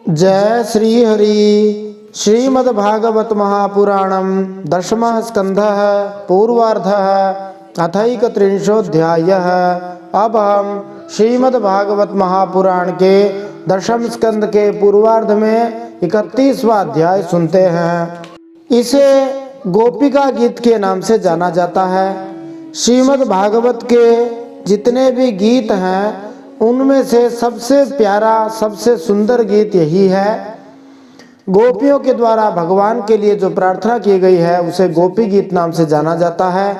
जय श्री हरि। श्रीमद्भागवत महापुराणम दशमः स्कंधः पूर्वार्धः अथैकत्रिंशोऽध्यायः। अब हम श्रीमद्भागवत महापुराण के दशम स्कंद के पूर्वार्ध में 31वां अध्याय सुनते हैं। इसे गोपिका गीत के नाम से जाना जाता है। श्रीमद्भागवत के जितने भी गीत हैं उनमें से सबसे प्यारा, सबसे सुंदर गीत यही है। गोपियों के द्वारा भगवान के लिए जो प्रार्थना की गई है उसे गोपी गीत नाम से जाना जाता है।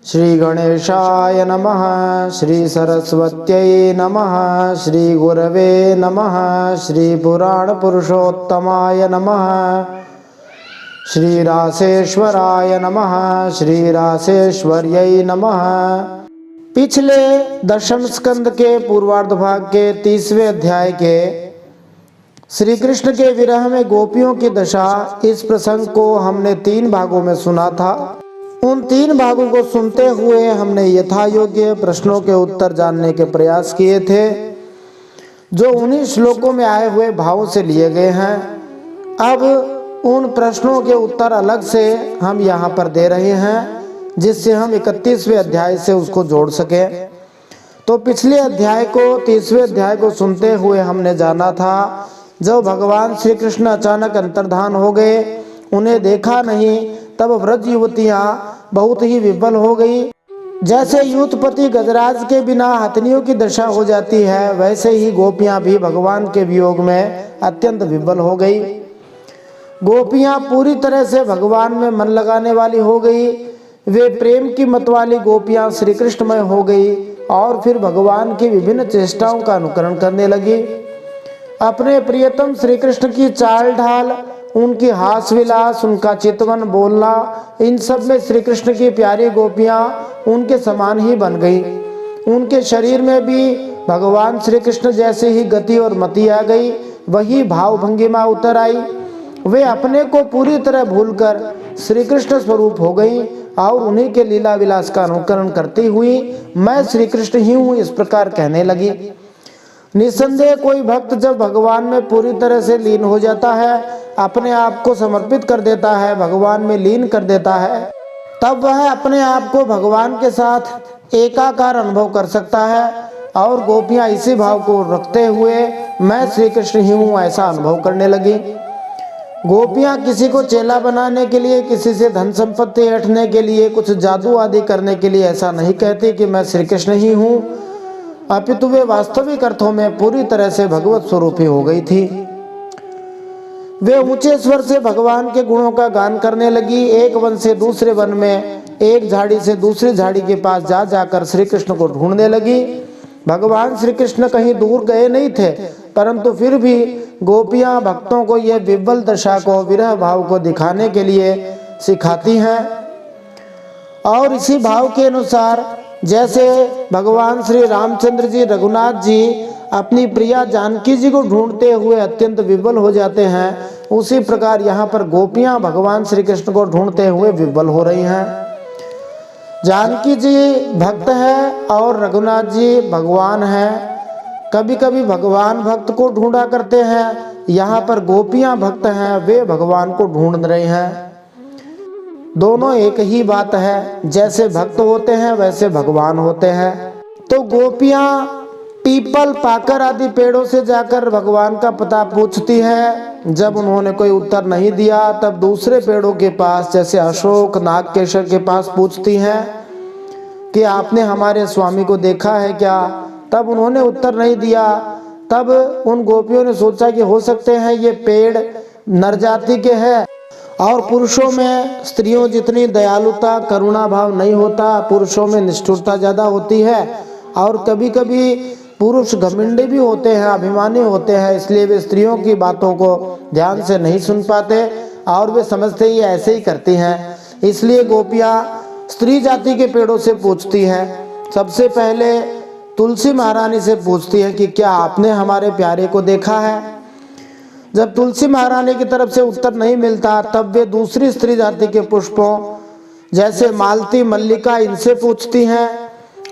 श्री गणेशाय नमः, श्री सरस्वत्यै नमः, श्री गुरवे नमः, श्री पुराण पुरुषोत्तमाय नमः, श्री रासेश्वराय नमः, श्री रासेश्वर्यै नमः। पिछले दशम स्कंद के पूर्वार्ध भाग के 30वें अध्याय के श्री कृष्ण के विरह में गोपियों की दशा, इस प्रसंग को हमने 3 भागों में सुना था। उन 3 भागों को सुनते हुए हमने यथा योग्य प्रश्नों के उत्तर जानने के प्रयास किए थे जो उन्हीं श्लोकों में आए हुए भावों से लिए गए हैं। अब उन प्रश्नों के उत्तर अलग से हम यहाँ पर दे रहे हैं जिससे हम 31वें अध्याय से उसको जोड़ सके। तो पिछले अध्याय को, 30वें अध्याय को सुनते हुए हमने जाना था जब भगवान श्री कृष्ण अचानक अंतर्धान हो गए, उन्हें देखा नहीं, तब व्रज युवतियां बहुत ही विह्वल हो गई। जैसे यूथपति गजराज के बिना हथनियों की दशा हो जाती है, वैसे ही गोपियां भी भगवान के वियोग में अत्यंत विह्वल हो गई। गोपियां पूरी तरह से भगवान में मन लगाने वाली हो गई। वे प्रेम की मतवाली गोपियां श्री कृष्णमय हो गई और फिर भगवान की विभिन्न चेष्टाओं का अनुकरण करने लगी। अपने प्रियतम श्री कृष्ण की चाल ढाल, उनकी हास विलास, उनका चितवन बोलना, इन सब में श्री कृष्ण की प्यारी गोपियां उनके समान ही बन गई। उनके शरीर में भी भगवान श्री कृष्ण जैसे ही गति और मति आ गई, वही भाव भंगिमा उतर आई। वे अपने को पूरी तरह भूलकर श्री कृष्ण स्वरूप हो गई और उन्हीं के लीला विलास का अनुकरण करती हुई मैं श्री कृष्ण ही हूँ, इस प्रकार कहने लगी। निसंदेह कोई भक्त जब भगवान में पूरी तरह से लीन हो जाता है, अपने आप को समर्पित कर देता है, भगवान में लीन कर देता है, तब वह अपने आप को भगवान के साथ एकाकार अनुभव कर सकता है। और गोपियाँ इसी भाव को रखते हुए मैं श्री कृष्ण ही हूँ ऐसा अनुभव करने लगी। गोपियां किसी को चेला बनाने के लिए, किसी से धन संपत्ति ऐंठने के लिए, कुछ जादू आदि करने के लिए ऐसा नहीं कहती कि मैं श्री कृष्ण ही हूँ, अपितु वे वास्तविक अर्थों में पूरी तरह से भगवत स्वरूपी हो गई थी। वे ऊंचे स्वर से भगवान के गुणों का गान करने लगी। एक वन से दूसरे वन में, एक झाड़ी से दूसरी झाड़ी के पास जा जाकर श्री कृष्ण को ढूंढने लगी। भगवान श्री कृष्ण कहीं दूर गए नहीं थे, परंतु फिर भी गोपियां भक्तों को यह विह्वल दशा को, विरह भाव को दिखाने के लिए सिखाती हैं। और इसी भाव के अनुसार जैसे भगवान श्री रामचंद्र जी, रघुनाथ जी अपनी प्रिया जानकी जी को ढूंढते हुए अत्यंत विह्वल हो जाते हैं, उसी प्रकार यहाँ पर गोपियां भगवान श्री कृष्ण को ढूंढते हुए विह्वल हो रही हैं। जानकी जी भक्त है और रघुनाथ जी भगवान है। कभी कभी भगवान भक्त को ढूंढा करते हैं, यहाँ पर गोपियां भक्त हैं, वे भगवान को ढूंढ रहे हैं। दोनों एक ही बात है, जैसे भक्त होते हैं वैसे भगवान होते हैं। तो गोपियां पीपल, पाकर आदि पेड़ों से जाकर भगवान का पता पूछती है। जब उन्होंने कोई उत्तर नहीं दिया तब दूसरे पेड़ों के पास, जैसे अशोक, नागकेशर के पास पूछती हैं कि आपने हमारे स्वामी को देखा है क्या? तब उन्होंने उत्तर नहीं दिया। तब उन गोपियों ने सोचा कि हो सकते हैं ये पेड़ नर जाति के हैं और पुरुषों में स्त्रियों जितनी दयालुता, करुणा भाव नहीं होता, पुरुषों में निष्ठुरता ज़्यादा होती है। और कभी कभी पुरुष घमंडी भी होते हैं, अभिमानी होते हैं, इसलिए वे स्त्रियों की बातों को ध्यान से नहीं सुन पाते और वे समझते ही ऐसे ही करती हैं। इसलिए गोपियाँ स्त्री जाति के पेड़ों से पूछती हैं। सबसे पहले तुलसी महारानी से पूछती है कि क्या आपने हमारे प्यारे को देखा है? जब तुलसी महारानी की तरफ से उत्तर नहीं मिलता तब वे दूसरी स्त्री जाति के पुष्पों जैसे मालती, मल्लिका, इनसे पूछती हैं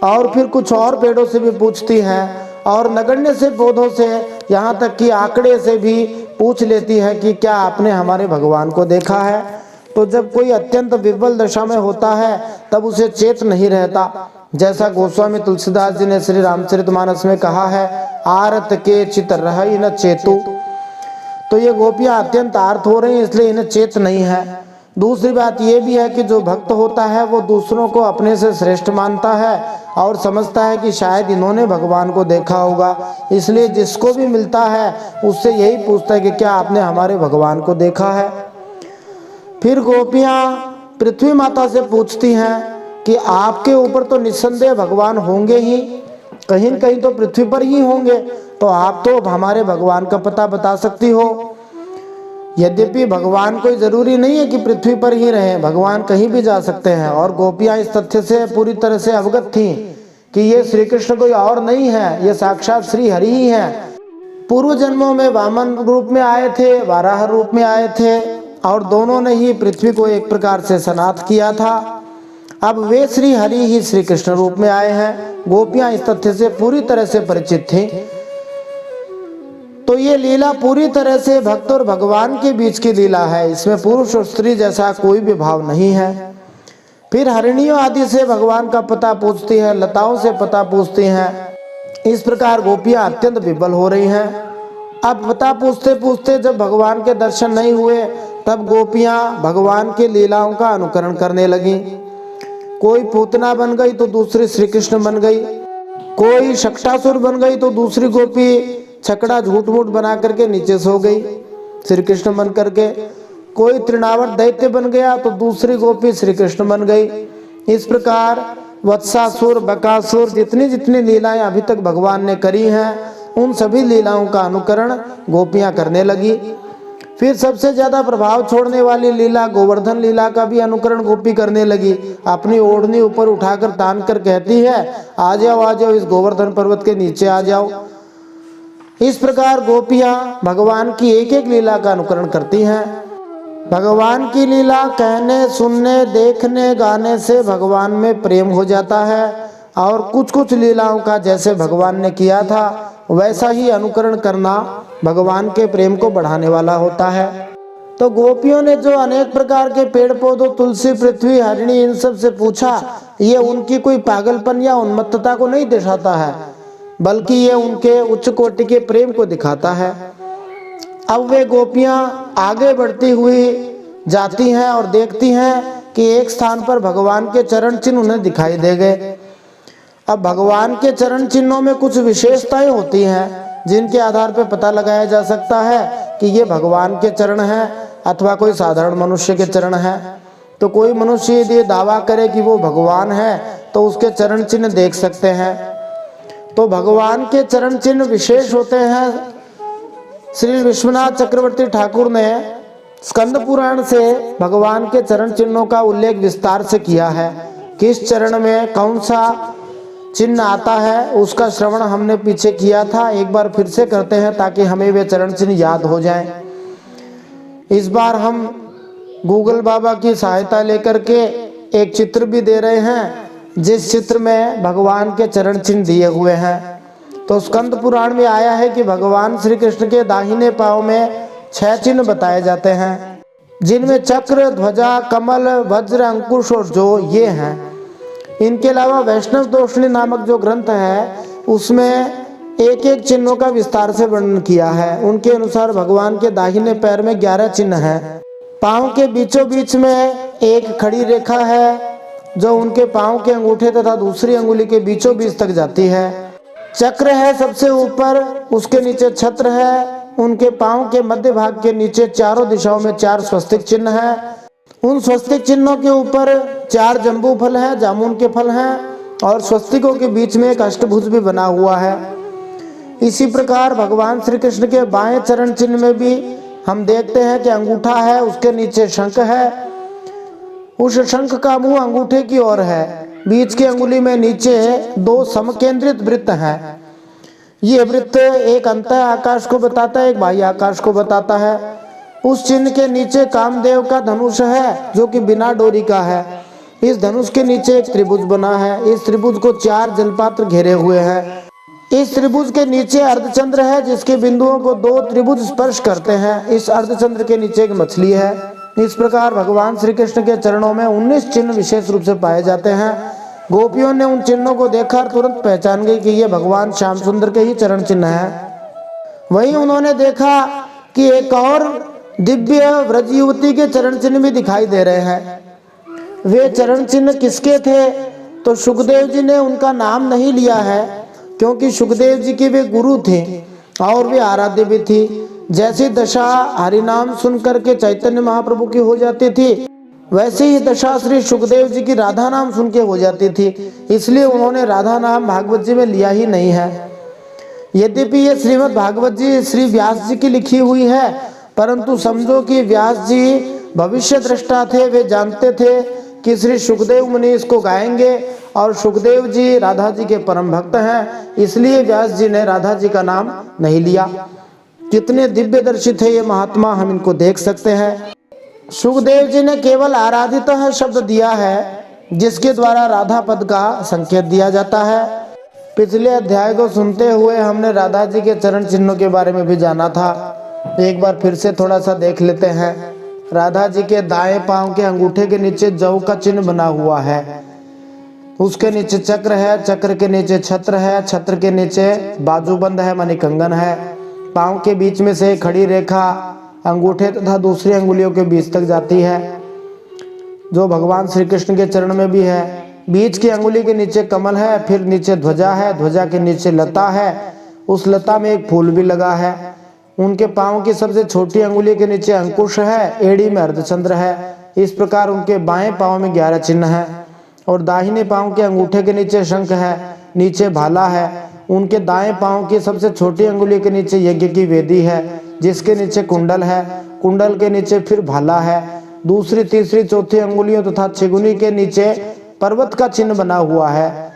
और फिर कुछ और पेड़ों से भी पूछती हैं और नगण्य से पौधों से यहाँ तक कि आंकड़े से भी पूछ लेती है कि क्या आपने हमारे भगवान को देखा है। तो जब कोई अत्यंत विह्वल दशा में होता है तब उसे चेत नहीं रहता। जैसा गोस्वामी तुलसीदास जी ने श्री रामचरितमानस में कहा है, आरत के चित रहि न चेतु। तो ये गोपियां अत्यंत आर्त हो रही हैं, इसलिए इन्हें चेत नहीं है। दूसरी बात ये भी है कि जो भक्त होता है वो दूसरों को अपने से श्रेष्ठ मानता है और समझता है कि शायद इन्होंने भगवान को देखा होगा, इसलिए जिसको भी मिलता है उससे यही पूछता है कि क्या आपने हमारे भगवान को देखा है। फिर गोपियां पृथ्वी माता से पूछती हैं कि आपके ऊपर तो निस्संदेह भगवान होंगे ही, कहीं न कहीं तो पृथ्वी पर ही होंगे, तो आप तो हमारे भगवान का पता बता सकती हो। यद्यपि भगवान कोई जरूरी नहीं है कि पृथ्वी पर ही रहें, भगवान कहीं भी जा सकते हैं। और गोपियां इस तथ्य से पूरी तरह से अवगत थीं कि ये श्री कृष्ण कोई और नहीं है, ये साक्षात श्री हरि ही हैं। पूर्व जन्मों में वामन रूप में आए थे, वाराह रूप में आए थे और दोनों ने ही पृथ्वी को एक प्रकार से सनाथ किया था। अब वे श्री हरि ही श्री कृष्ण रूप में आए हैं। गोपियां इस तथ्य से पूरी तरह से परिचित थीं। तो ये लीला पूरी तरह से भक्त और भगवान के बीच की लीला है, इसमें पुरुष और स्त्री जैसा कोई भी भाव नहीं है। फिर हरिणियों आदि से भगवान का पता पूछती है, लताओं से पता पूछती हैं। इस प्रकार गोपियां अत्यंत विह्वल हो रही हैं। अब पता पूछते पूछते जब भगवान के दर्शन नहीं हुए तब गोपियां भगवान के लीलाओं का अनुकरण करने लगी। कोई पूतना बन गई तो दूसरी श्री कृष्ण बन गई, कोई शक्टासुर बन गई तो दूसरी गोपी छकड़ा झूठ मूठ बना करके नीचे सो गई श्री कृष्ण बन करके, कोई तृणावर्त दैत्य बन गया तो दूसरी गोपी श्री कृष्ण बन गई। इस प्रकार वत्सासुर, बकासुर, जितनी जितनी लीलाएं अभी तक भगवान ने करी हैं उन सभी लीलाओं का अनुकरण गोपियां करने लगी। फिर सबसे ज्यादा प्रभाव छोड़ने वाली लीला गोवर्धन लीला का भी अनुकरण गोपी करने लगी। अपनी ओढ़नी ऊपर उठाकर तान कर कहती है, आ जाओ इस गोवर्धन पर्वत के नीचे आ जाओ। इस प्रकार गोपियां भगवान की एक एक लीला का अनुकरण करती हैं। भगवान की लीला कहने, सुनने, देखने, गाने से भगवान में प्रेम हो जाता है और कुछ कुछ लीलाओं का जैसे भगवान ने किया था वैसा ही अनुकरण करना भगवान के प्रेम को बढ़ाने वाला होता है। तो गोपियों ने जो अनेक प्रकार के पेड़ पौधों, तुलसी, पृथ्वी, हरिणी, इन सब से पूछा, ये उनकी कोई पागलपन या उन्मत्तता को नहीं दर्शाता है, बल्कि ये उनके उच्च कोटि के प्रेम को दिखाता है। अब वे गोपियां आगे बढ़ती हुई जाती हैं और देखती हैं कि एक स्थान पर भगवान के चरण चिन्ह उन्हें दिखाई दे गए। अब भगवान के चरण चिन्हों में कुछ विशेषताएं होती हैं जिनके आधार पर पता लगाया जा सकता है कि ये भगवान के चरण हैं अथवा कोई साधारण मनुष्य के चरण हैं। तो कोई मनुष्य यदि दावा करे कि वो भगवान है तो उसके चरण चिन्ह देख सकते हैं। तो भगवान के चरण चिन्ह विशेष होते हैं। श्री विश्वनाथ चक्रवर्ती ठाकुर ने स्कंद पुराण से भगवान के चरण चिन्हों का उल्लेख विस्तार से किया है। किस चरण में कौन सा चिन्ह आता है उसका श्रवण हमने पीछे किया था, एक बार फिर से करते हैं ताकि हमें वे चरण चिन्ह याद हो जाएं। इस बार हम गूगल बाबा की सहायता लेकर के एक चित्र भी दे रहे हैं जिस चित्र में भगवान के चरण चिन्ह दिए हुए हैं। तो स्कंद पुराण में आया है कि भगवान श्री कृष्ण के दाहिने पांव में 6 चिन्ह बताए जाते हैं जिनमें चक्र, ध्वजा, कमल, वज्र, अंकुश और जो ये हैं। इनके अलावा वैष्णव दोषणी नामक जो ग्रंथ है उसमें एक एक चिन्हों का विस्तार से वर्णन किया है। उनके अनुसार भगवान के दाहिने पैर में 11 चिन्ह हैं। पांव के बीचों बीच में एक खड़ी रेखा है जो उनके पांव के अंगूठे तथा दूसरी अंगुली के बीचों बीच तक जाती है। चक्र है सबसे ऊपर, उसके नीचे छत्र है। उनके पांव के मध्य भाग के नीचे चारों दिशाओं में 4 स्वस्तिक चिन्ह है। उन स्वस्तिक चिन्हों के ऊपर 4 जम्बू फल है, जामुन के फल हैं और स्वस्तिकों के बीच में एक अष्टभुज भी बना हुआ है। इसी प्रकार भगवान श्री कृष्ण के बाएं चरण चिन्ह में भी हम देखते हैं कि अंगूठा है, उसके नीचे शंख है। उस शंख का मुंह अंगूठे की ओर है। बीच की अंगुली में नीचे 2 समकेंद्रित वृत्त हैं। ये वृत्त एक अंतः आकाश को बताता है, एक बाह्य आकाश को बताता है। उस चिन्ह के नीचे कामदेव का धनुष है जो कि बिना डोरी का है। इस धनुष के नीचे एक त्रिभुज बना है। इस त्रिभुज को 4 जलपात्र घेरे हुए हैं। इस त्रिभुज के नीचे अर्धचंद्र है जिसके बिंदुओं को दो त्रिभुज स्पर्श करते हैं। इस अर्धचंद्र के नीचे एक मछली है। इस प्रकार भगवान श्री कृष्ण के चरणों में 19 चिन्ह विशेष रूप से पाए जाते हैं। गोपियों ने उन चिन्हों को देखा और तुरंत पहचान गई कि ये भगवान श्याम सुंदर के ही चरण चिन्ह हैं। वहीं उन्होंने देखा कि एक और दिव्य व्रज युवती के चरण चिन्ह भी दिखाई दे रहे हैं। वे चरण चिन्ह किसके थे? तो सुखदेव जी ने उनका नाम नहीं लिया है, क्योंकि सुखदेव जी के वे गुरु थे और वे आराध्य भी थी। जैसी दशा हरिनाम सुन करके चैतन्य महाप्रभु की हो जाती थी, वैसे ही दशा श्री सुखदेव जी की राधा नाम सुन के हो जाती थी। इसलिए उन्होंने राधा नाम भागवत जी में लिया ही नहीं है। यद्यपि ये श्रीमद् भागवत जी श्री व्यास जी की लिखी हुई है, परंतु समझो कि व्यास जी भविष्य दृष्टा थे। वे जानते थे कि श्री सुखदेव मुनि इसको गाएंगे और सुखदेव जी राधा जी के परम भक्त हैं, इसलिए व्यास जी ने राधा जी का नाम नहीं लिया। कितने दिव्य दर्शी थे ये महात्मा, हम इनको देख सकते हैं। सुखदेव जी ने केवल आराधितः शब्द दिया है, जिसके द्वारा राधा पद का संकेत दिया जाता है। पिछले अध्याय को सुनते हुए हमने राधा जी के चरण चिन्हों के बारे में भी जाना था। एक बार फिर से थोड़ा सा देख लेते हैं। राधा जी के दाएं पांव के अंगूठे के नीचे जौ का चिन्ह बना हुआ है। उसके नीचे चक्र है, चक्र के नीचे छत्र है, छत्र के नीचे बाजूबंद है, माने कंगन है। पांव के बीच में से खड़ी रेखा अंगूठे तथा दूसरी अंगुलियों के बीच तक जाती है, जो भगवान श्री कृष्ण के चरण में भी है। बीच की अंगुली के नीचे कमल है, फिर नीचे ध्वजा है, ध्वजा के नीचे लता है, उस लता में एक फूल भी लगा है। उनके पांव की सबसे छोटी अंगुली के नीचे अंकुश है, एड़ी में अर्धचंद्र है। इस प्रकार उनके बाएं पांव में 11 चिन्ह है और दाहिने पांव के अंगूठे के नीचे शंख है, नीचे भाला है। उनके दाएं पांव की सबसे छोटी अंगुली के नीचे यज्ञ की वेदी है, जिसके नीचे कुंडल है, कुंडल के नीचे फिर भाला है। दूसरी, तीसरी, चौथी अंगुलियों तथा छिगुनी के नीचे पर्वत का चिन्ह बना हुआ है,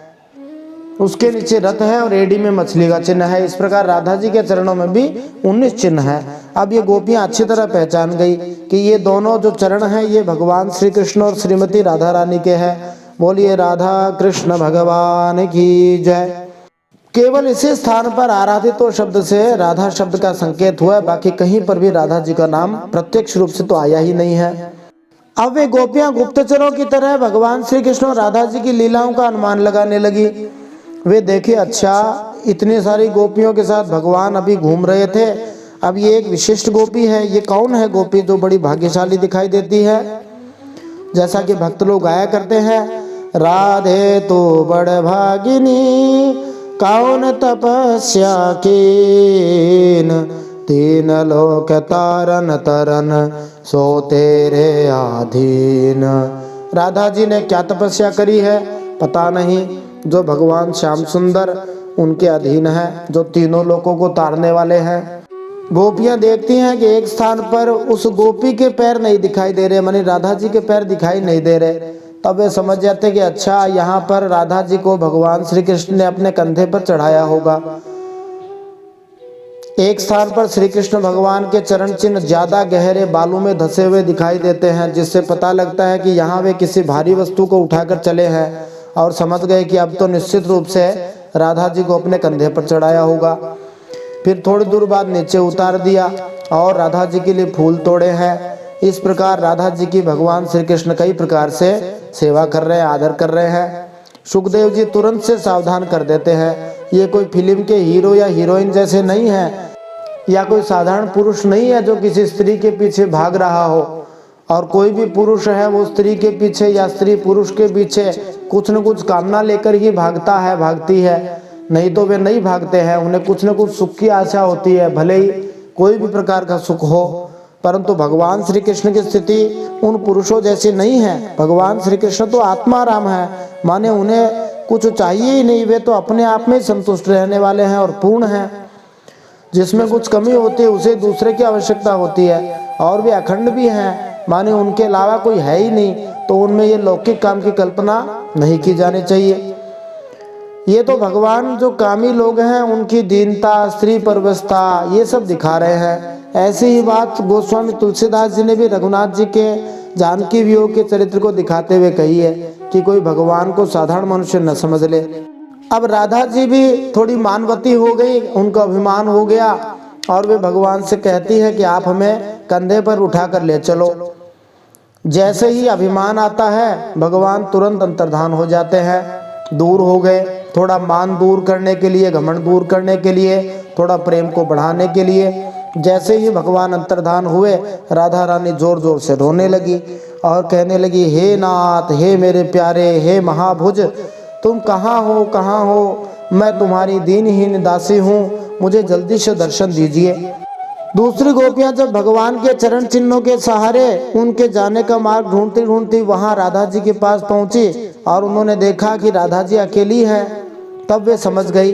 उसके नीचे रथ है और एड़ी में मछली का चिन्ह है। इस प्रकार राधा जी के चरणों में भी 19 चिन्ह है। अब ये गोपियां अच्छी तरह पहचान गई कि ये दोनों जो चरण हैं ये भगवान श्री कृष्ण और श्रीमती राधा रानी के हैं। बोलिए राधा कृष्ण भगवान की जय। केवल इसी स्थान पर आराधितो शब्द से राधा शब्द का संकेत हुआ है, बाकी कहीं पर भी राधा जी का नाम प्रत्यक्ष रूप से तो आया ही नहीं है। अब वे गोपियां गुप्तचरों की तरह भगवान श्री कृष्ण और राधा जी की लीलाओं का अनुमान लगाने लगी। वे देखे, अच्छा इतनी सारी गोपियों के साथ भगवान अभी घूम रहे थे, अब ये एक विशिष्ट गोपी है। ये कौन है गोपी जो बड़ी भाग्यशाली दिखाई देती है? जैसा कि भक्त लोग गाया करते हैं, राधे तो बड़ भागिनी कौन तपस्या कीन, तीन लोक तारन तरन सो तेरे आधीन। राधा जी ने क्या तपस्या करी है पता नहीं, जो भगवान श्याम सुंदर उनके अधीन है, जो तीनों लोकों को तारने वाले हैं। गोपियां देखती हैं कि एक स्थान पर उस गोपी के पैर नहीं दिखाई दे रहे, माने राधा जी के पैर दिखाई नहीं दे रहे। तब वे समझ जाते कि अच्छा यहाँ पर राधा जी को भगवान श्री कृष्ण ने अपने कंधे पर चढ़ाया होगा। एक स्थान पर श्री कृष्ण भगवान के चरण चिन्ह ज्यादा गहरे बालू में धसे हुए दिखाई देते हैं, जिससे पता लगता है कि यहाँ वे किसी भारी वस्तु को उठाकर चले हैं और समझ गए कि अब तो निश्चित रूप से राधा जी को अपने कंधे पर चढ़ाया होगा। फिर थोड़ी दूर बाद नीचे उतार दिया और राधा जी के लिए फूल तोड़े हैं। इस प्रकार राधा जी की भगवान श्री कृष्ण कई प्रकार से सेवा कर रहे हैं, आदर कर रहे हैं। सुखदेव जी तुरंत से सावधान कर देते हैं, ये कोई फिल्म के हीरो या हीरोइन जैसे नहीं है, या कोई साधारण पुरुष नहीं है जो किसी स्त्री के पीछे भाग रहा हो। और कोई भी पुरुष है वो स्त्री के पीछे या स्त्री पुरुष के पीछे कुछ न कुछ कामना लेकर ही भागता है, भागती है, नहीं तो वे नहीं भागते हैं। उन्हें कुछ न कुछ सुख की आशा होती है, भले ही कोई भी प्रकार का सुख हो। परंतु भगवान श्री कृष्ण की स्थिति उन पुरुषों जैसी नहीं है। भगवान श्री कृष्ण तो आत्माराम है, माने उन्हें कुछ चाहिए ही नहीं, वे तो अपने आप में संतुष्ट रहने वाले हैं और पूर्ण हैं। जिसमें कुछ कमी होती है उसे दूसरे की आवश्यकता होती है, और वे अखंड भी हैं, माने उनके अलावा कोई है ही नहीं, तो उनमें ये लौकिक काम की कल्पना नहीं की जानी चाहिए। ये तो भगवान जो कामी लोग हैं उनकी दीनता, स्त्री परवशता ये सब दिखा रहे हैं। ऐसी ही बात गोस्वामी तुलसीदास जी ने भी रघुनाथ जी के जानकी वियोग के चरित्र को दिखाते हुए कही है कि कोई भगवान को साधारण मनुष्य न समझ ले। अब राधा जी भी थोड़ी मानवती हो गई, उनको अभिमान हो गया और वे भगवान से कहती है कि आप हमें कंधे पर उठा कर ले चलो। जैसे ही अभिमान आता है भगवान तुरंत अंतर्धान हो जाते हैं, दूर हो गए। थोड़ा मान दूर करने के लिए, घमंड दूर करने के लिए, थोड़ा प्रेम को बढ़ाने के लिए जैसे ही भगवान अंतर्धान हुए, राधा रानी जोर जोर से रोने लगी और कहने लगी, हे नाथ, हे मेरे प्यारे, हे महाभुज, तुम कहाँ हो, कहाँ हो? मैं तुम्हारी दीनहीन दासी हूँ, मुझे जल्दी से दर्शन दीजिए। दूसरी गोपियां जब भगवान के चरण चिन्हों के सहारे उनके जाने का मार्ग ढूंढती ढूंढती वहां राधा जी के पास पहुंची और उन्होंने देखा कि राधा जी अकेली हैं, तब वे समझ गई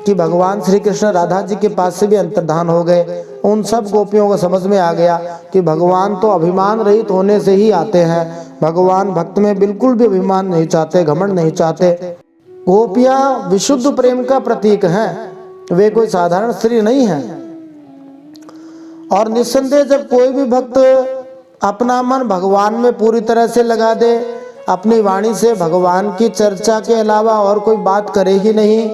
कि भगवान श्री कृष्ण राधा जी के पास से भी अंतर्धान हो गए। उन सब गोपियों को समझ में आ गया कि भगवान तो अभिमान रहित होने से ही आते हैं। भगवान भक्त में बिल्कुल भी अभिमान नहीं चाहते, घमंड नहीं चाहते। गोपियां विशुद्ध प्रेम का प्रतीक हैं, वे कोई साधारण स्त्री नहीं है। और निस्संदेह जब कोई भी भक्त अपना मन भगवान में पूरी तरह से लगा दे, अपनी वाणी से भगवान की चर्चा के अलावा और कोई बात करे ही नहीं,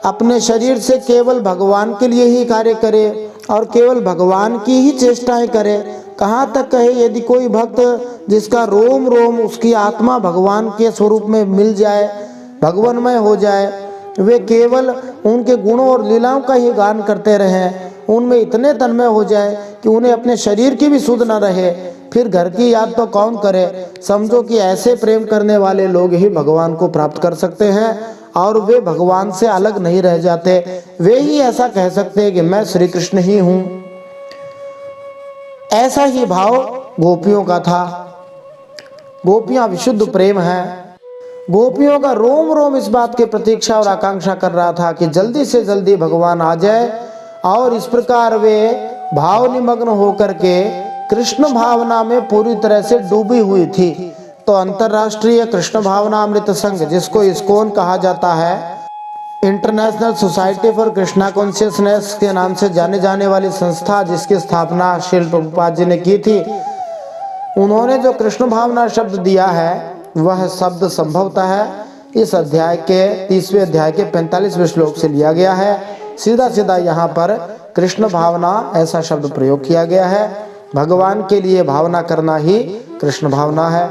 अपने शरीर से केवल भगवान के लिए ही कार्य करे और केवल भगवान की ही चेष्टाएं करे। कहाँ तक कहे, यदि कोई भक्त जिसका रोम रोम, उसकी आत्मा भगवान के स्वरूप में मिल जाए, भगवानमय हो जाए, वे केवल उनके गुणों और लीलाओं का ही गान करते रहें, उनमें इतने तन्मय हो जाए कि उन्हें अपने शरीर की भी सुध न रहे, फिर घर की याद तो कौन करे। समझो कि ऐसे प्रेम करने वाले लोग ही भगवान को प्राप्त कर सकते हैं और वे भगवान से अलग नहीं रह जाते। वे ही ऐसा कह सकते हैं कि मैं श्री कृष्ण ही हूं। ऐसा ही भाव गोपियों का था। गोपियां विशुद्ध प्रेम है। गोपियों का रोम रोम इस बात की प्रतीक्षा और आकांक्षा कर रहा था कि जल्दी से जल्दी भगवान आ जाए, और इस प्रकार वे भाव निमग्न होकर के कृष्ण भावना में पूरी तरह से डूबी हुई थी। तो अंतर्राष्ट्रीय कृष्ण भावना अमृत संघ, जिसको इस्कॉन कहा जाता है, international society for Krishna consciousness के नाम से जाने जाने वाली संस्था, जिसकी स्थापना श्रील प्रभुपाद जी ने की थी, उन्होंने जो कृष्ण भावना शब्द दिया है वह शब्द संभवतः है इस अध्याय के 30वें अध्याय के 45वें श्लोक से लिया गया है। सीधा सीधा यहाँ पर कृष्ण भावना ऐसा शब्द प्रयोग किया गया है। भगवान के लिए भावना करना ही कृष्ण भावना है।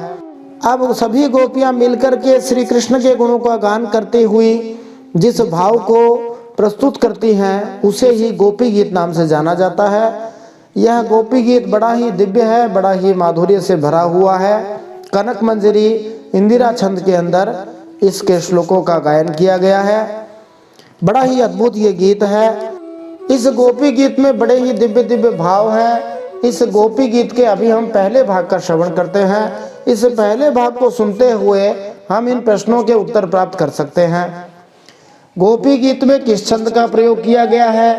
अब सभी गोपियां मिलकर के श्री कृष्ण के गुणों का गान करती हुई जिस भाव को प्रस्तुत करती हैं, उसे ही गोपी गीत नाम से जाना जाता है। यह गोपी गीत बड़ा ही दिव्य है, बड़ा ही माधुर्य से भरा हुआ है। कनक मंजरी इंदिरा छंद के अंदर इसके श्लोकों का गायन किया गया है। बड़ा ही अद्भुत ये गीत है। इस गोपी गीत में बड़े ही दिव्य दिव्य भाव हैं। इस गोपी गीत के अभी हम पहले भाग का श्रवण करते हैं। इस पहले भाग को सुनते हुए हम इन प्रश्नों के उत्तर प्राप्त कर सकते हैं। गोपी गीत में किस छंद का प्रयोग किया गया है?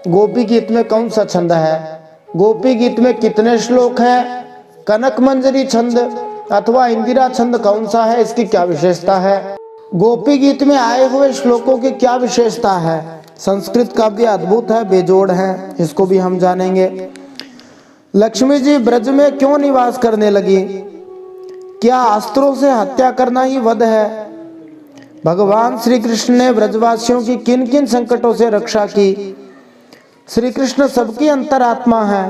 गोपी गीत में कौन सा छंद है? गोपी गीत में कितने श्लोक हैं? कनक मंजरी छंद अथवा इंदिरा छंद कौन सा है? इसकी क्या विशेषता है? गोपी गीत में आए हुए श्लोकों की क्या विशेषता है? संस्कृत काव्य अद्भुत है, बेजोड़ है, इसको भी हम जानेंगे। लक्ष्मी जी ब्रज में क्यों निवास करने लगी? क्या अस्त्रों से हत्या करना ही वध है? भगवान श्री कृष्ण ने ब्रजवासियों की किन किन संकटों से रक्षा की? श्री कृष्ण सबकी अंतरात्मा है।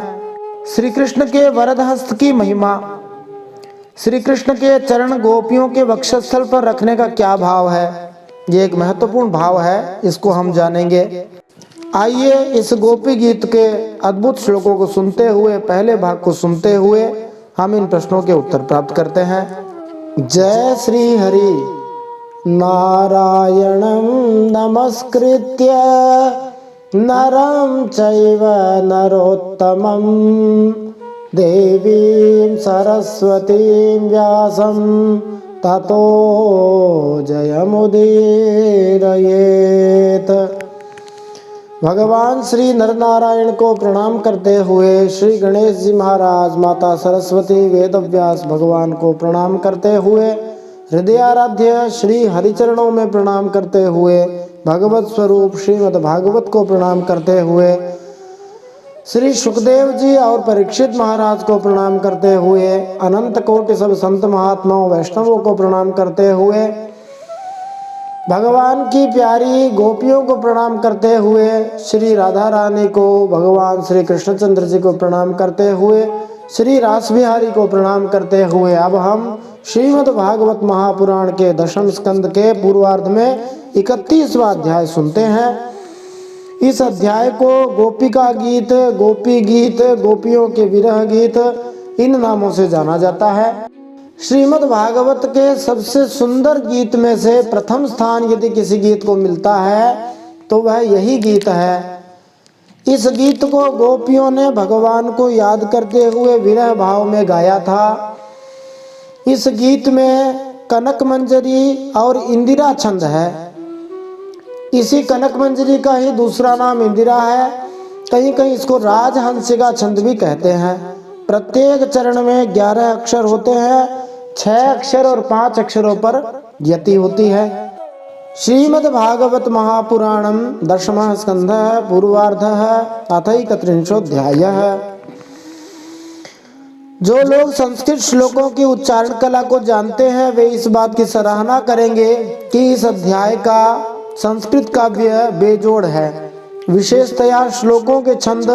श्री कृष्ण के वरद हस्त की महिमा, श्री कृष्ण के चरण गोपियों के वक्षस्थल पर रखने का क्या भाव है? ये एक महत्वपूर्ण भाव है, इसको हम जानेंगे। आइए इस गोपी गीत के अद्भुत श्लोकों को सुनते हुए, पहले भाग को सुनते हुए हम इन प्रश्नों के उत्तर प्राप्त करते हैं। जय श्री हरि। नारायणं नमस्कृत्य नरं चैव नरोत्तमं देवीं सरस्वतीं व्यासं ततो जयमुदीरयेत्। भगवान श्री नरनारायण को प्रणाम करते हुए श्री गणेश जी महाराज, माता सरस्वती, वेदव्यास भगवान को प्रणाम करते हुए, हृदयाराध्य श्री हरिचरणों में प्रणाम करते हुए, भगवत स्वरूप श्रीमद् भागवत को प्रणाम करते हुए, श्री सुखदेव जी और परीक्षित महाराज को प्रणाम करते हुए, अनंत कोटि सब संत महात्माओं वैष्णवों को प्रणाम करते हुए, भगवान की प्यारी गोपियों को प्रणाम करते हुए, श्री राधा रानी को, भगवान श्री कृष्णचंद्र जी को प्रणाम करते हुए, श्री रास बिहारी को प्रणाम करते हुए अब हम श्रीमद् भागवत महापुराण के दशम स्कंद के पूर्वार्ध में 31वां अध्याय सुनते हैं। इस अध्याय को गोपिका गीत, गोपी गीत, गोपियों के विरह गीत इन नामों से जाना जाता है। श्रीमद् भागवत के सबसे सुंदर गीत में से प्रथम स्थान यदि किसी गीत को मिलता है तो वह यही गीत है। इस गीत को गोपियों ने भगवान को याद करते हुए विरह भाव में गाया था। इस गीत में कनक मंजरी और इंदिरा छंद है। इसी कनक मंजरी का ही दूसरा नाम इंदिरा है। कहीं कहीं इसको राजहंसिका छंद भी कहते हैं। प्रत्येक चरण में 11 अक्षर होते हैं। 6 अक्षर और 5 अक्षरों पर यति होती है। श्रीमद् भागवत महापुराणम दशमः स्कंधः पूर्वार्धः अथैकत्रिंशोऽध्यायः। जो लोग संस्कृत श्लोकों की उच्चारण कला को जानते हैं वे इस बात की सराहना करेंगे कि इस अध्याय का संस्कृत काव्य बेजोड़ है। विशेषतया श्लोकों के छंद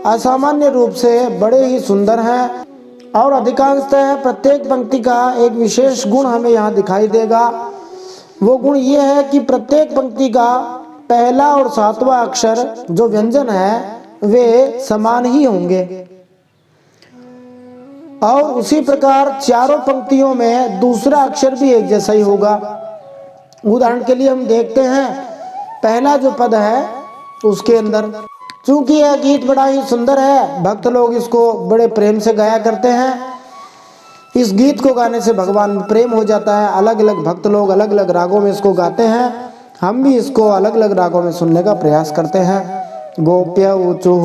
असामान्य रूप से बड़े ही सुंदर हैं और अधिकांशतः प्रत्येक पंक्ति का एक विशेष गुण हमें यहाँ दिखाई देगा। वो गुण ये है कि प्रत्येक पंक्ति का पहला और 7वां अक्षर जो व्यंजन है वे समान ही होंगे और उसी प्रकार चारों पंक्तियों में दूसरा अक्षर भी एक जैसा ही होगा। उदाहरण के लिए हम देखते हैं पहला जो पद है उसके अंदर, चूंकि यह गीत बड़ा ही सुंदर है, भक्त लोग इसको बड़े प्रेम से गाया करते हैं। इस गीत को गाने से भगवान में प्रेम हो जाता है। अलग अलग भक्त लोग अलग अलग रागों में इसको गाते हैं। हम भी इसको अलग अलग रागों में सुनने का प्रयास करते हैं। गोप्य ऊचुः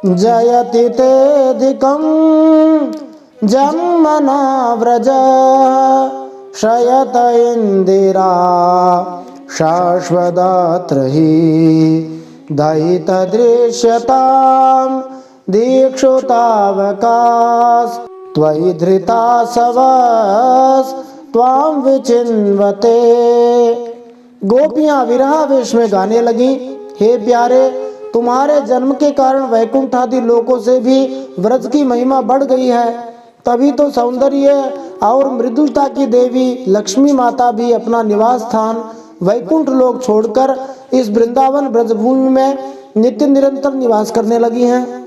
जयति तेधिकं जन्मना व्रज शयत इंदिरा शाश्वदात्र हि दयित दृश्यतां दीक्षुतावकाश त्वयि धृता सवस त्वां विचिन्वते। गोपियां विरहावेश में गाने लगी, हे प्यारे, तुम्हारे जन्म के कारण वैकुंठ आदि लोकों से भी व्रज की महिमा बढ़ गई है। तभी तो सौंदर्य और मृदुलता की देवी लक्ष्मी माता भी अपना निवास स्थान वैकुंठ लोक छोड़कर इस वृंदावन ब्रजभूमि में नित्य निरंतर निवास करने लगी हैं।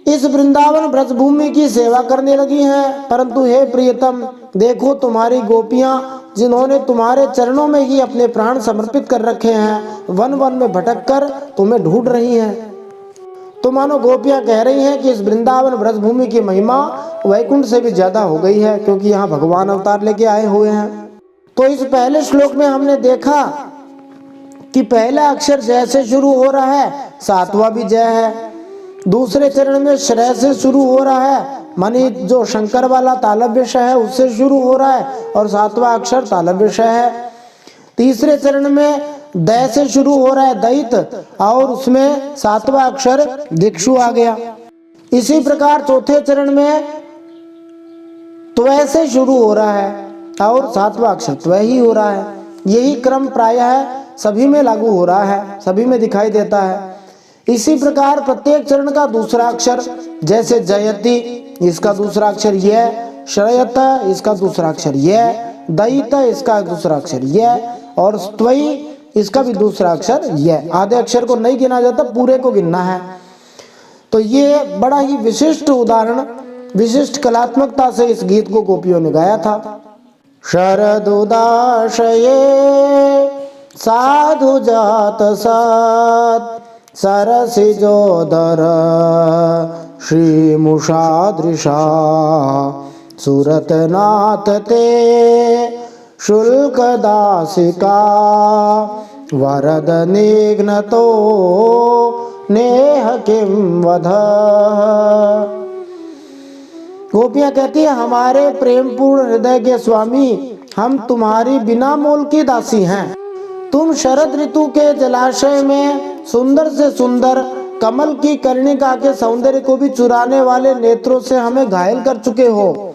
इस वृंदावन ब्रजभूमि की सेवा करने लगी हैं। परंतु हे प्रियतम, देखो तुम्हारी गोपियां जिन्होंने तुम्हारे चरणों में ही अपने प्राण समर्पित कर रखे हैं, वन वन में भटक कर तुम्हें ढूंढ रही हैं। तो मानो गोपियां कह रही हैं कि इस वृंदावन ब्रजभूमि की महिमा वैकुंठ से भी ज्यादा हो गई है, क्योंकि यहाँ भगवान अवतार लेके आए हुए हैं। तो इस पहले श्लोक में हमने देखा कि पहला अक्षर जय से शुरू हो रहा है, 7वां भी जय है। दूसरे चरण में श्रेय से शुरू हो रहा है, मानी जो शंकर वाला तालव्य है उससे शुरू हो रहा है और 7वां अक्षर तालव्य है। तीसरे चरण में दय से शुरू हो रहा है, दैत, और उसमें 7वां अक्षर दिक्षु आ गया। इसी प्रकार चौथे चरण में त्वय से शुरू हो रहा है और 7वां अक्षर त्वय ही हो रहा है। यही क्रम प्रायः सभी में लागू हो रहा है, सभी में दिखाई देता है। इसी प्रकार प्रत्येक चरण का दूसरा अक्षर, जैसे जयति इसका दूसरा अक्षर यह, श्रयत इसका दूसरा अक्षर यह, दयित इसका दूसरा अक्षर यह और त्वयि इसका भी दूसरा अक्षर यह। आधे अक्षर को नहीं गिना जाता, पूरे को गिनना है। तो ये बड़ा ही विशिष्ट उदाहरण, विशिष्ट कलात्मकता से इस गीत को गोपियों ने गाया था। शरदुदाशये साधु जात सात सरसिजोदर श्रीमुषादृशा सुरतनाथ ते शुल्कदासिका वरद निघ्नतो नेह किं वध। गोपियां कहती है, हमारे प्रेम पूर्ण हृदय के स्वामी, हम तुम्हारी बिना मोल की दासी हैं। तुम शरद ऋतु के जलाशय में सुंदर से सुंदर कमल की कर्णिका के सौंदर्य को भी चुराने वाले नेत्रों से हमें घायल कर चुके हो।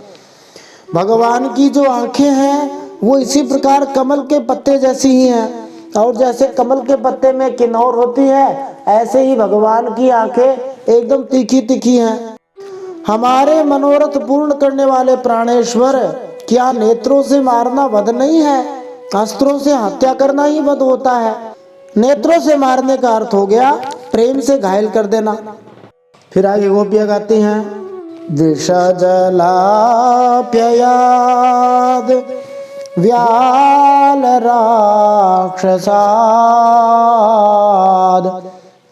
भगवान की जो आंखें हैं वो इसी प्रकार कमल के पत्ते जैसी ही हैं। और जैसे कमल के पत्ते में किन्नौर होती है, ऐसे ही भगवान की आंखें एकदम तीखी तीखी हैं। हमारे मनोरथ पूर्ण करने वाले प्राणेश्वर, क्या नेत्रों से मारना वध नहीं है? अस्त्रों से हत्या करना ही वध होता है। नेत्रों से मारने का अर्थ हो गया प्रेम से घायल कर देना। फिर आगे गोपियां गाती हैं, विषजलाप्ययाद व्याल राक्षसाद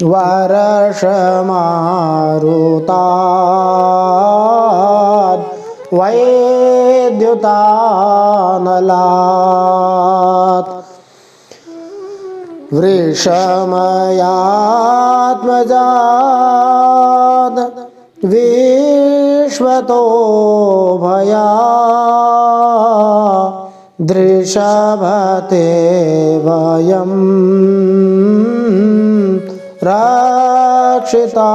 वर्षमारुताद वैद्युतानलात् वृषमयात्मजाद विश्वतो भया दृषभते वयं रक्षितामुः।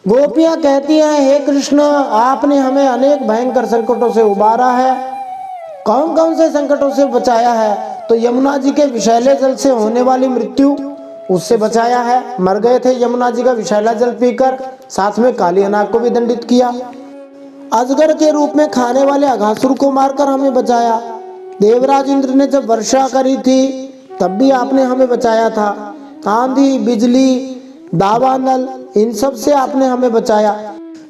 गोपियां कहती हैं, हे कृष्ण, आपने हमें अनेक भयंकर संकटों से उबारा है। कौन कौन से संकटों से बचाया है? तो यमुना जी के विषैले जल से होने वाली मृत्यु, उससे बचाया है। मर गए थे यमुना जी का विषैला जल पीकर। साथ में काली अनाग को भी दंडित किया। अजगर के रूप में खाने वाले अघासुर को मारकर हमें बचाया। देवराज इंद्र ने जब वर्षा करी थी तब भी आपने हमें बचाया था। आंधी, बिजली, दावानल, इन सब से आपने हमें बचाया।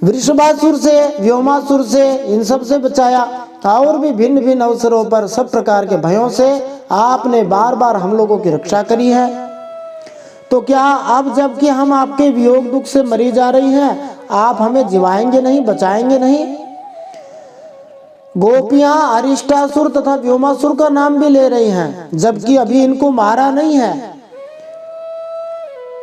वृषभासुर से, व्योमासुर से, इन सब से बचाया। और भी भिन्न भिन्न अवसरों पर सब प्रकार के भयों से आपने बार बार हम लोगों की रक्षा करी है। तो क्या अब जबकि हम आपके वियोग दुख से मरी जा रही हैं, आप हमें जिवाएंगे नहीं, बचाएंगे नहीं? गोपियां अरिष्टासुर तथा व्योमासुर का नाम भी ले रही हैं, जबकि अभी इनको मारा नहीं है।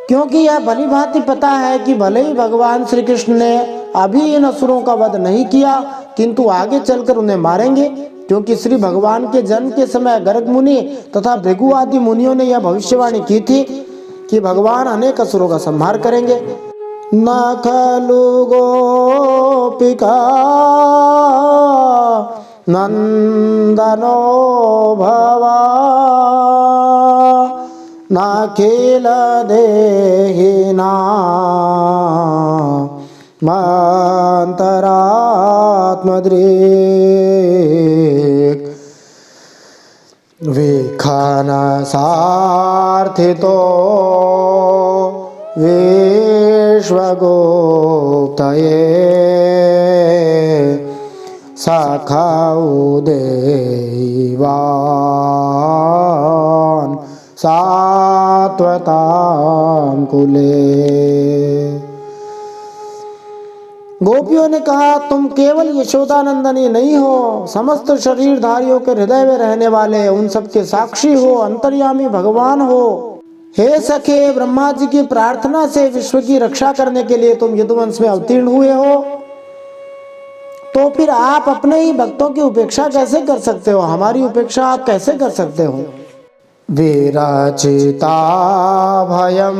क्योंकि यह भली भांति पता है कि भले ही भगवान श्री कृष्ण ने अभी इन असुरों का वध नहीं किया, किंतु आगे चलकर उन्हें मारेंगे। क्योंकि श्री भगवान के जन्म के समय गर्ग मुनि तथा भृगु आदि मुनियों ने यह भविष्यवाणी की थी कि भगवान अनेक असुरों का संहार करेंगे। न खलु गोपिका नंदनो भवा नाखिल देहिना मंतरात्मदृक् विखानसार्थितो विश्वगोप्तये सखाउदेवान् सात्वतां कुले। गोपियों ने कहा, तुम केवल यशोदानंदनी नहीं हो, समस्त शरीरधारियों के हृदय में रहने वाले उन सबके साक्षी हो, अंतर्यामी भगवान हो। हे सखे, ब्रह्मा जी की प्रार्थना से विश्व की रक्षा करने के लिए तुम यदुवंश में अवतीर्ण हुए हो, तो फिर आप अपने ही भक्तों की उपेक्षा कैसे कर सकते हो? हमारी उपेक्षा आप कैसे कर सकते हो? विरचिता भयं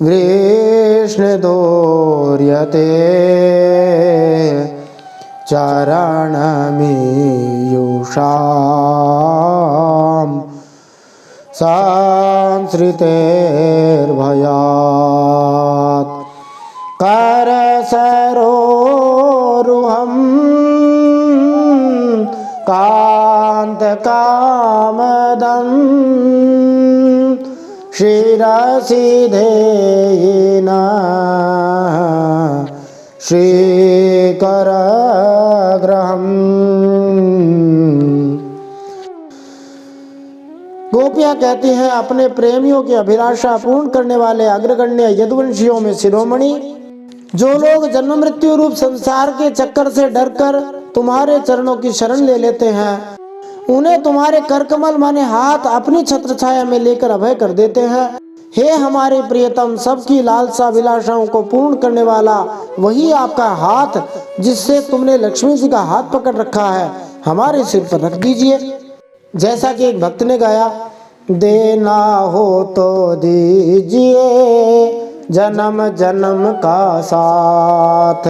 वृष्णिदोर्यते चरणमीयुषां संसृतेर्भयात् करसरोरुहं कान्तकामदं शिरसि धेयिना श्रीकरग्रहम्। गोपियां कहती हैं, अपने प्रेमियों की अभिलाषा पूर्ण करने वाले अग्रगण्य यदुवंशियों में शिरोमणि, जो लोग जन्म मृत्यु रूप संसार के चक्कर से डरकर तुम्हारे चरणों की शरण ले लेते हैं, उन्हें तुम्हारे करकमल माने हाथ अपनी छत्र छाया में लेकर अभय कर देते हैं। हे हमारे प्रियतम, सबकी लालसा अभिलाषाओं को पूर्ण करने वाला वही आपका हाथ, जिससे तुमने लक्ष्मी जी का हाथ पकड़ रखा है, हमारे सिर पर रख दीजिए। जैसा कि एक भक्त ने गाया, देना हो तो दीजिए जन्म जन्म का साथ,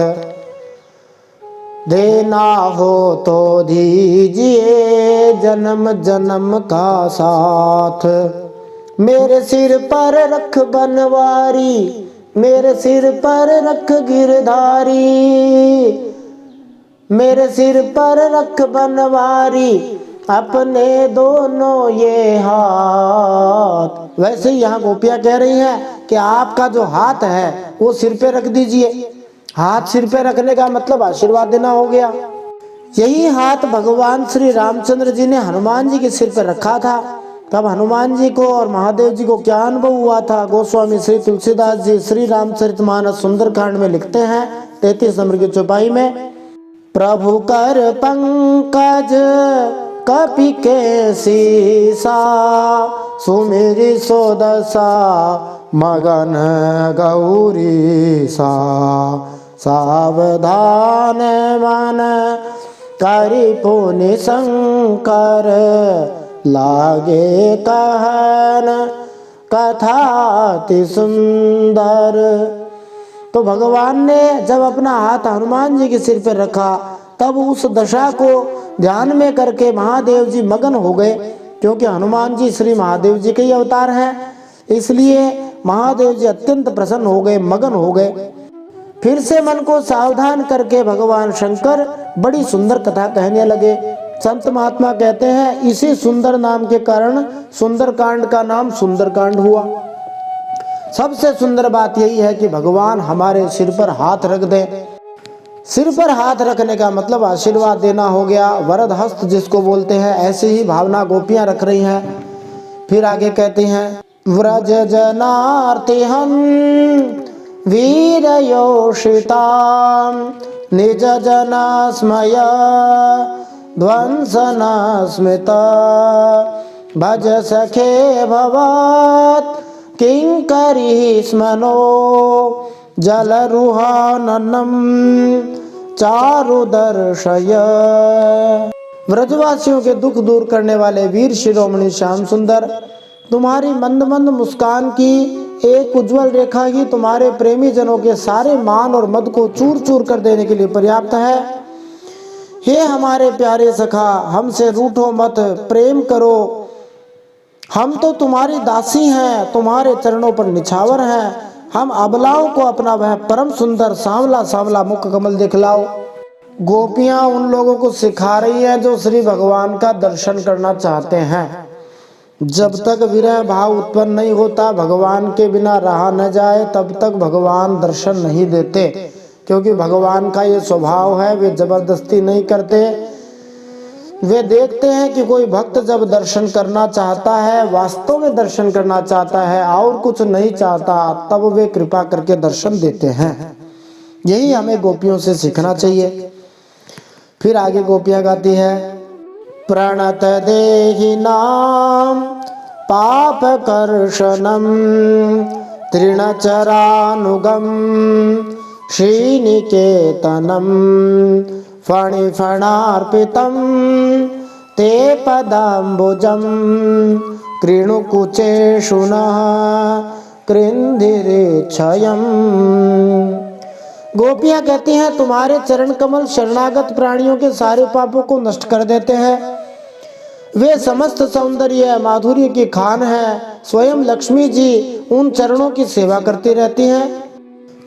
देना हो तो दीजिए जन्म जन्म का साथ। मेरे सिर पर रख बनवारी, मेरे सिर पर रख गिरधारी, मेरे सिर पर रख बनवारी, अपने दोनों ये हाथ। वैसे ही यहाँ गोपियां कह रही हैं कि आपका जो हाथ है वो सिर पे रख दीजिए। हाथ सिर पे रखने का मतलब आशीर्वाद देना हो गया। यही हाथ भगवान श्री रामचंद्र जी ने हनुमान जी के सिर पर रखा था। तब हनुमान जी को और महादेव जी को क्या अनुभव हुआ था, गोस्वामी श्री तुलसीदास जी श्री रामचरितमानस सुंदरकांड में लिखते हैं 33 नंबर की चौपाई में, प्रभु कर पंकज कपि के सीसा, सुमिरि सोदसा मगन गौरी सा, सावधान मन करि पुनि शंकर, लागे कहन कथा अति सुंदर। तो भगवान ने जब अपना हाथ हनुमान जी के सिर पर रखा तब उस दशा को ध्यान में करके महादेव जी मगन हो गए, क्योंकि हनुमान जी श्री महादेव जी के ही अवतार हैं, इसलिए महादेव जी अत्यंत प्रसन्न हो गए, मगन हो गए। फिर से मन को सावधान करके भगवान शंकर बड़ी सुंदर कथा कहने लगे। संत महात्मा कहते हैं इसी सुंदर नाम के कारण सुंदरकांड का नाम सुंदरकांड हुआ। सबसे सुंदर बात यही है कि भगवान हमारे सिर पर हाथ रख दे। सिर पर हाथ रखने का मतलब आशीर्वाद देना हो गया, वरद हस्त जिसको बोलते हैं। ऐसे ही भावना गोपियां रख रही हैं। फिर आगे कहती हैं, व्रज जनार्तिहं वीर योषिता, निज जना स्मय ध्वंसना स्मृता, भज सखे भवत किंकरी स्मनो, जलरुहाननम चारु दर्शय। व्रजवासियों के दुख दूर करने वाले वीर शिरोमणि श्याम सुंदर, तुम्हारी मंद मंद मुस्कान की एक उज्जवल रेखा ही तुम्हारे प्रेमी जनों के सारे मान और मद को चूर चूर कर देने के लिए पर्याप्त है। हे हमारे प्यारे सखा, हमसे रूठो मत, प्रेम करो। हम तो तुम्हारी दासी हैं, तुम्हारे चरणों पर निछावर हैं। हम अबलाओं को अपना वह परम सुंदर सांवला सांवला मुख कमल दिखलाओ। गोपियां उन लोगों को सिखा रही हैं जो श्री भगवान का दर्शन करना चाहते हैं। जब तक विरह भाव उत्पन्न नहीं होता, भगवान के बिना रहा न जाए, तब तक भगवान दर्शन नहीं देते, क्योंकि भगवान का ये स्वभाव है, वे जबरदस्ती नहीं करते। वे देखते हैं कि कोई भक्त जब दर्शन करना चाहता है, वास्तव में दर्शन करना चाहता है और कुछ नहीं चाहता, तब वे कृपा करके दर्शन देते हैं। यही हमें गोपियों से सीखना चाहिए। फिर आगे गोपियां गाती है, प्रणत देहि नाम पाप कर्षणम, तृणचरानुगम श्रीनिकेतनम, फणिफणार्पितं ते पदाम्बुजं, कृणुकुचेषु नः कृन्धिरेच्छयम्। गोपियां कहती हैं तुम्हारे चरण कमल शरणागत प्राणियों के सारे पापों को नष्ट कर देते हैं। वे समस्त सौंदर्य माधुर्य की खान है। स्वयं लक्ष्मी जी उन चरणों की सेवा करती रहती हैं।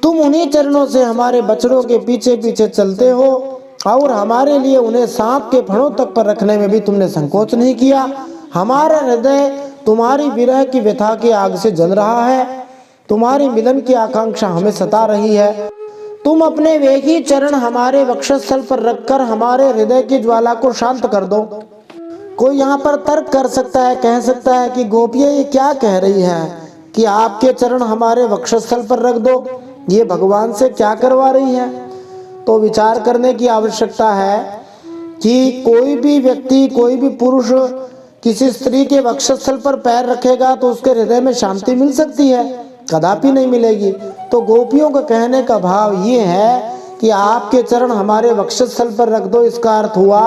तुम उन्हीं चरणों से हमारे बछड़ों के पीछे पीछे चलते हो और हमारे लिए उन्हें सांप के फणों तक पर रखने में भी तुमने संकोच नहीं किया। हमारा हृदय तुम्हारी विरह की व्यथा की आग से जल रहा है। तुम्हारी मिलन की आकांक्षा हमें सता रही है। तुम अपने वेगी चरण हमारे वक्षस्थल पर रखकर हमारे हृदय की ज्वाला को शांत कर दो। कोई यहाँ पर तर्क कर सकता है, कह सकता है कि गोपियां ये क्या कह रही हैं कि आपके चरण हमारे वक्षस्थल पर रख दो, ये भगवान से क्या करवा रही हैं। तो विचार करने की आवश्यकता है कि कोई भी व्यक्ति, कोई भी पुरुष किसी स्त्री के वक्षस्थल पर पैर रखेगा तो उसके हृदय में शांति मिल सकती है? कदापि नहीं मिलेगी। तो गोपियों का कहने का भाव ये है कि आपके चरण हमारे वक्षस्थल पर रख दो। इसका अर्थ हुआ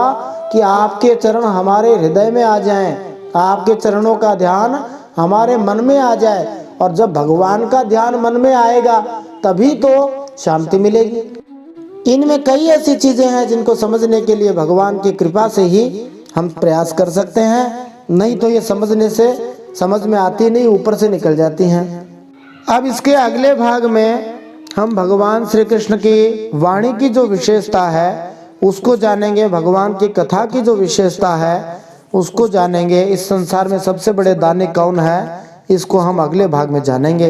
कि आपके चरण हमारे हृदय में आ जाएं, आपके चरणों का ध्यान हमारे मन में आ जाए। और जब भगवान का ध्यान मन में आएगा तभी तो शांति मिलेगी। इनमें कई ऐसी चीजें हैं जिनको समझने के लिए भगवान की कृपा से ही हम प्रयास कर सकते हैं, नहीं तो ये समझने से समझ में आती नहीं, ऊपर से निकल जाती हैं। अब इसके अगले भाग में हम भगवान श्री कृष्ण की वाणी की जो विशेषता है उसको जानेंगे, भगवान की कथा की जो विशेषता है उसको जानेंगे। इस संसार में सबसे बड़े दानी कौन है, इसको हम अगले भाग में जानेंगे।